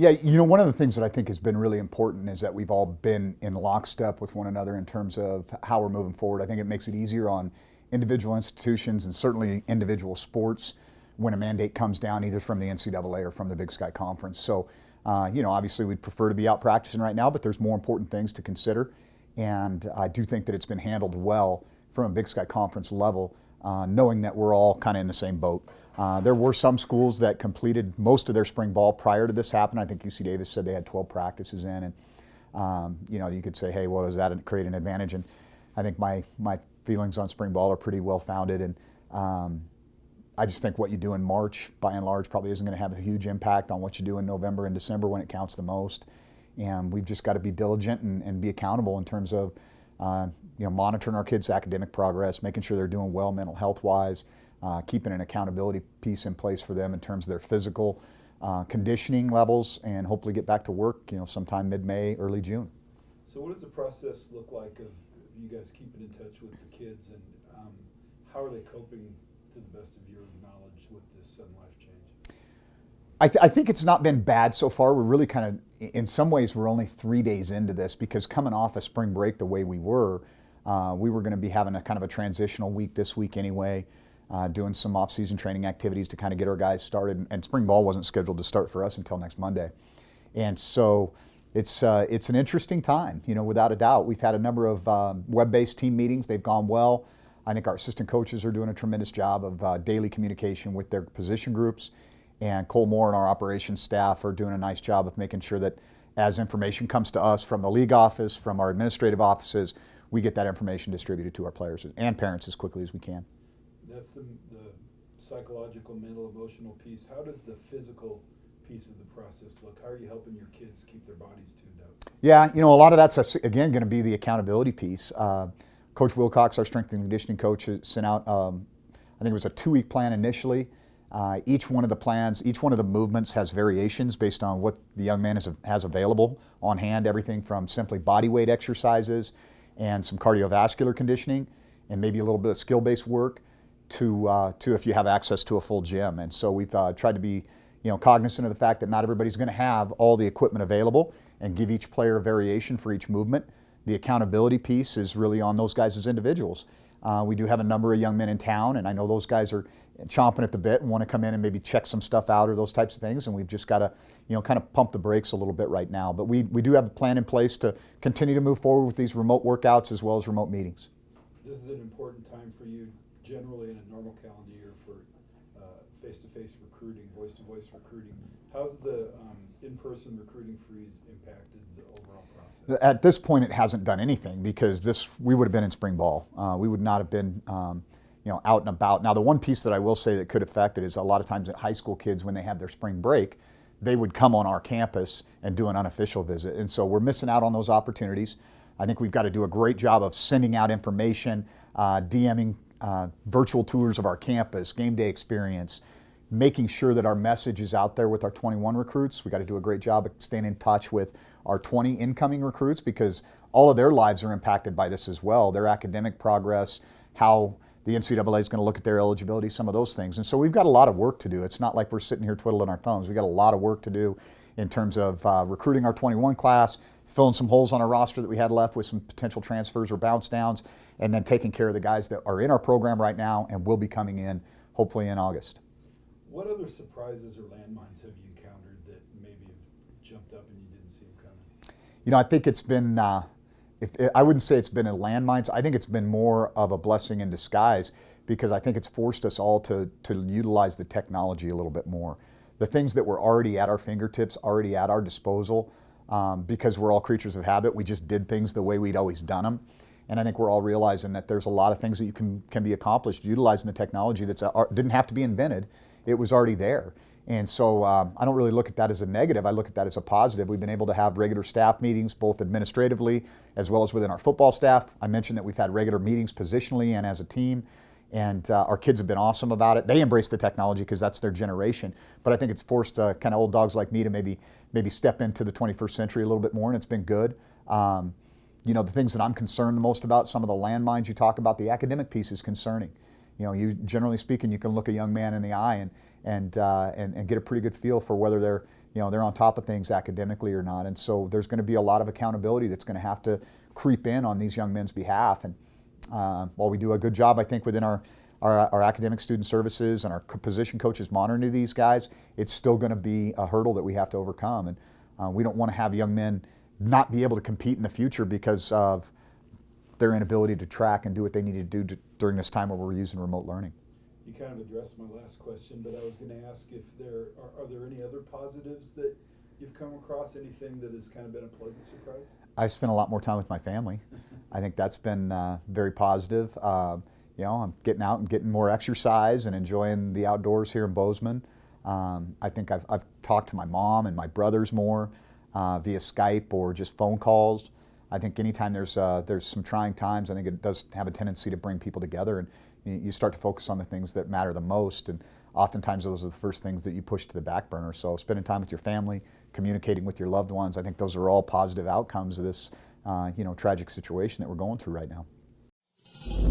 Yeah, one of the things that I think has been really important is that we've all been in lockstep with one another in terms of how we're moving forward. I think it makes it easier on individual institutions and certainly individual sports when a mandate comes down either from the NCAA or from the Big Sky Conference. So, obviously we'd prefer to be out practicing right now, but there's more important things to consider. And I do think that it's been handled well from a Big Sky Conference level, knowing that we're all kind of in the same boat. There were some schools that completed most of their spring ball prior to this happening. I think UC Davis said they had 12 practices in, and you could say, hey, well, does that create an advantage? And I think my feelings on spring ball are pretty well founded, and I just think what you do in March, by and large, probably isn't going to have a huge impact on what you do in November and December when it counts the most. And we've just got to be diligent and be accountable in terms of monitoring our kids' academic progress, making sure they're doing well mental health-wise, keeping an accountability piece in place for them in terms of their physical conditioning levels, and hopefully get back to work sometime mid-May, early June. So what does the process look like of you guys keeping in touch with the kids, and how are they coping to the best of your knowledge with this sudden life change? I think it's not been bad so far. We're really kind of, in some ways, we're only 3 days into this, because coming off a spring break the way we were going to be having a kind of a transitional week this week anyway, doing some off-season training activities to kind of get our guys started. And spring ball wasn't scheduled to start for us until next Monday. And so it's an interesting time, without a doubt. We've had a number of web-based team meetings. They've gone well. I think our assistant coaches are doing a tremendous job of daily communication with their position groups. And Cole Moore and our operations staff are doing a nice job of making sure that as information comes to us from the league office, from our administrative offices, we get that information distributed to our players and parents as quickly as we can. That's the psychological, mental, emotional piece. How does the physical piece of the process look? How are you helping your kids keep their bodies tuned up? Yeah, a lot of that's, again, going to be the accountability piece. Coach Wilcox, our strength and conditioning coach, has sent out, I think it was a 2-week plan initially. Each one of the plans, each one of the movements has variations based on what the young man has available on hand, everything from simply body weight exercises and some cardiovascular conditioning and maybe a little bit of skill-based work to if you have access to a full gym. And so we've tried to be cognizant of the fact that not everybody's going to have all the equipment available, and give each player a variation for each movement. The accountability piece is really on those guys as individuals. We do have a number of young men in town, and I know those guys are chomping at the bit and want to come in and maybe check some stuff out or those types of things, and we've just got to kind of pump the brakes a little bit right now. But we do have a plan in place to continue to move forward with these remote workouts as well as remote meetings. This is an important time for you generally in a normal calendar year for face-to-face recruiting, voice-to-voice recruiting. How's the in-person recruiting freeze impacted the overall process? At this point, it hasn't done anything, because we would have been in spring ball. We would not have been out and about. Now, the one piece that I will say that could affect it is a lot of times at high school kids, when they have their spring break, they would come on our campus and do an unofficial visit. And so we're missing out on those opportunities. I think we've got to do a great job of sending out information, DMing virtual tours of our campus, game day experience, making sure that our message is out there with our 21 recruits. We got to do a great job of staying in touch with our 20 incoming recruits, because all of their lives are impacted by this as well. Their academic progress, how the NCAA is going to look at their eligibility, some of those things. And so we've got a lot of work to do. It's not like we're sitting here twiddling our thumbs. We've got a lot of work to do in terms of recruiting our 21 class, filling some holes on our roster that we had left with some potential transfers or bounce downs, and then taking care of the guys that are in our program right now and will be coming in hopefully in August. What other surprises or landmines have you encountered that maybe have jumped up and you didn't see them coming? I think it's been, I wouldn't say it's been a landmine. I think it's been more of a blessing in disguise, because I think it's forced us all to utilize the technology a little bit more. The things that were already at our fingertips, already at our disposal, because we're all creatures of habit. We just did things the way we'd always done them. And I think we're all realizing that there's a lot of things that can be accomplished utilizing the technology that didn't have to be invented. It was already there. And so I don't really look at that as a negative. I look at that as a positive. We've been able to have regular staff meetings, both administratively as well as within our football staff. I mentioned that we've had regular meetings positionally and as a team. And our kids have been awesome about it. They embrace the technology because that's their generation. But I think it's forced kind of old dogs like me to maybe step into the 21st century a little bit more, and it's been good. The things that I'm concerned the most about, some of the landmines you talk about, the academic piece is concerning. Generally speaking, you can look a young man in the eye and get a pretty good feel for whether they're they're on top of things academically or not. And so there's going to be a lot of accountability that's going to have to creep in on these young men's behalf. And while we do a good job, I think, within our academic student services and our position coaches monitoring these guys, it's still going to be a hurdle that we have to overcome. And we don't want to have young men not be able to compete in the future because of their inability to track and do what they need to do during this time where we're using remote learning. You kind of addressed my last question, but I was going to ask if are there any other positives that you've come across, anything that has kind of been a pleasant surprise? I've spent a lot more time with my family. I think that's been very positive. I'm getting out and getting more exercise and enjoying the outdoors here in Bozeman. I think I've talked to my mom and my brothers more via Skype or just phone calls. I think anytime there's some trying times, I think it does have a tendency to bring people together, and you start to focus on the things that matter the most. And oftentimes those are the first things that you push to the back burner. So spending time with your family, communicating with your loved ones, I think those are all positive outcomes of this tragic situation that we're going through right now.